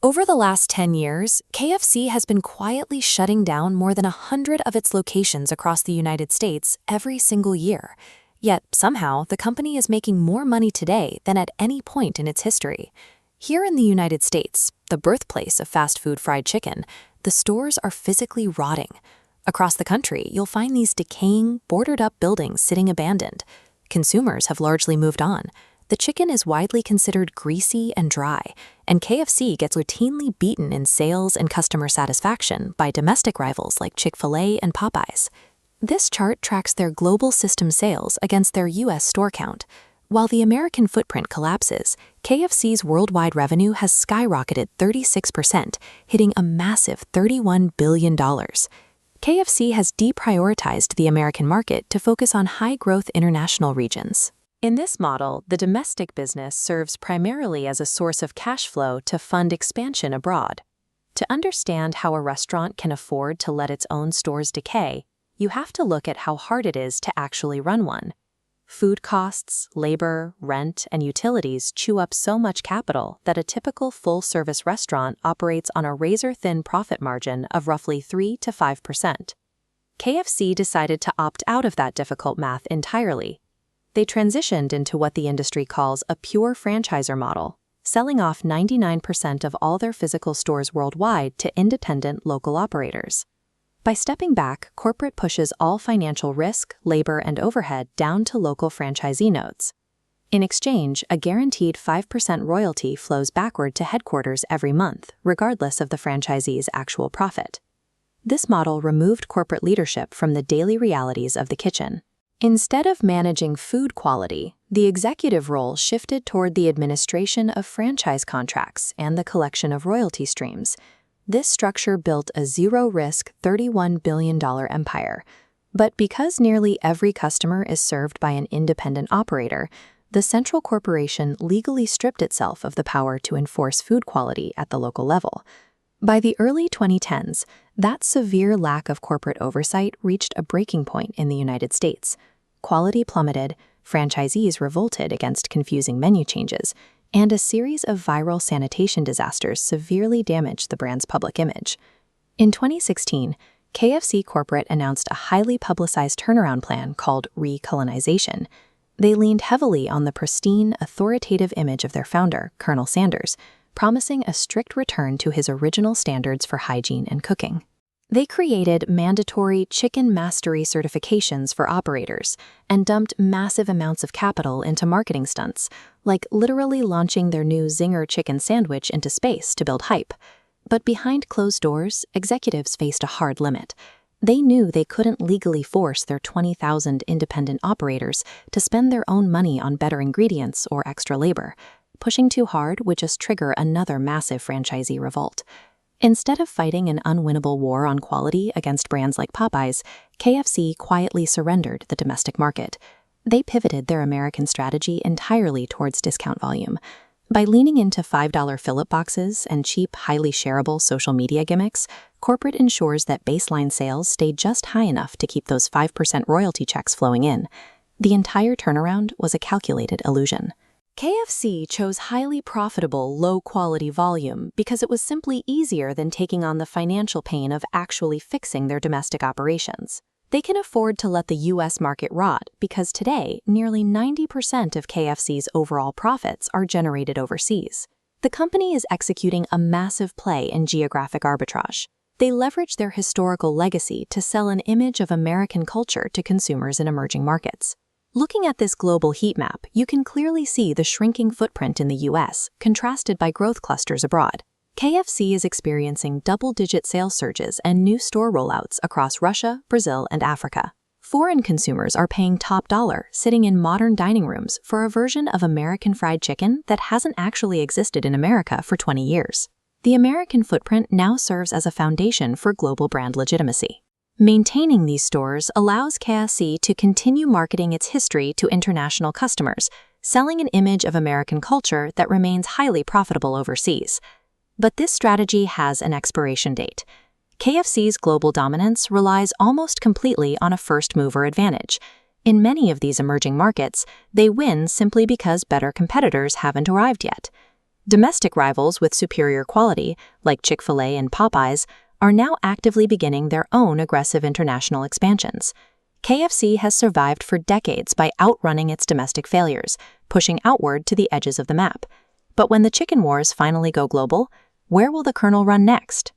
Over the last 10 years, KFC has been quietly shutting down more than 100 of its locations across the United States every single year. Yet, somehow, the company is making more money today than at any point in its history. Here in the United States, the birthplace of fast food fried chicken, the stores are physically rotting. Across the country, you'll find these decaying, boarded-up buildings sitting abandoned. Consumers have largely moved on. The chicken is widely considered greasy and dry, and KFC gets routinely beaten in sales and customer satisfaction by domestic rivals like Chick-fil-A and Popeyes. This chart tracks their global system sales against their U.S. store count. While the American footprint collapses, KFC's worldwide revenue has skyrocketed 36%, hitting a massive $31 billion. KFC has deprioritized the American market to focus on high-growth international regions. In this model, the domestic business serves primarily as a source of cash flow to fund expansion abroad. To understand how a restaurant can afford to let its own stores decay, you have to look at how hard it is to actually run one. Food costs, labor, rent, and utilities chew up so much capital that a typical full-service restaurant operates on a razor-thin profit margin of roughly 3 to 5%. KFC decided to opt out of that difficult math entirely. They transitioned into what the industry calls a pure franchisor model, selling off 99% of all their physical stores worldwide to independent local operators. By stepping back, corporate pushes all financial risk, labor, and overhead down to local franchisee nodes. In exchange, a guaranteed 5% royalty flows backward to headquarters every month, regardless of the franchisee's actual profit. This model removed corporate leadership from the daily realities of the kitchen. Instead of managing food quality, the executive role shifted toward the administration of franchise contracts and the collection of royalty streams. This structure built a zero-risk $31 billion empire. But because nearly every customer is served by an independent operator, the central corporation legally stripped itself of the power to enforce food quality at the local level. By the early 2010s, that severe lack of corporate oversight reached a breaking point in the United States. Quality plummeted, franchisees revolted against confusing menu changes, and a series of viral sanitation disasters severely damaged the brand's public image. In 2016, KFC Corporate announced a highly publicized turnaround plan called recolonization. They leaned heavily on the pristine, authoritative image of their founder, Colonel Sanders, promising a strict return to his original standards for hygiene and cooking. They created mandatory chicken mastery certifications for operators and dumped massive amounts of capital into marketing stunts, like literally launching their new Zinger chicken sandwich into space to build hype. But behind closed doors, executives faced a hard limit. They knew they couldn't legally force their 20,000 independent operators to spend their own money on better ingredients or extra labor. Pushing too hard would just trigger another massive franchisee revolt. Instead of fighting an unwinnable war on quality against brands like Popeyes, KFC quietly surrendered the domestic market. They pivoted their American strategy entirely towards discount volume. By leaning into $5 fill-up boxes and cheap, highly shareable social media gimmicks, corporate ensures that baseline sales stay just high enough to keep those 5% royalty checks flowing in. The entire turnaround was a calculated illusion. KFC chose highly profitable, low-quality volume because it was simply easier than taking on the financial pain of actually fixing their domestic operations. They can afford to let the U.S. market rot because today, nearly 90% of KFC's overall profits are generated overseas. The company is executing a massive play in geographic arbitrage. They leverage their historical legacy to sell an image of American culture to consumers in emerging markets. Looking at this global heat map, you can clearly see the shrinking footprint in the U.S., contrasted by growth clusters abroad. KFC is experiencing double-digit sales surges and new store rollouts across Russia, Brazil, and Africa. Foreign consumers are paying top dollar, sitting in modern dining rooms for a version of American fried chicken that hasn't actually existed in America for 20 years. The American footprint now serves as a foundation for global brand legitimacy. Maintaining these stores allows KFC to continue marketing its history to international customers, selling an image of American culture that remains highly profitable overseas. But this strategy has an expiration date. KFC's global dominance relies almost completely on a first-mover advantage. In many of these emerging markets, they win simply because better competitors haven't arrived yet. Domestic rivals with superior quality, like Chick-fil-A and Popeyes, are now actively beginning their own aggressive international expansions. KFC has survived for decades by outrunning its domestic failures, pushing outward to the edges of the map. But when the chicken wars finally go global, where will the Colonel run next?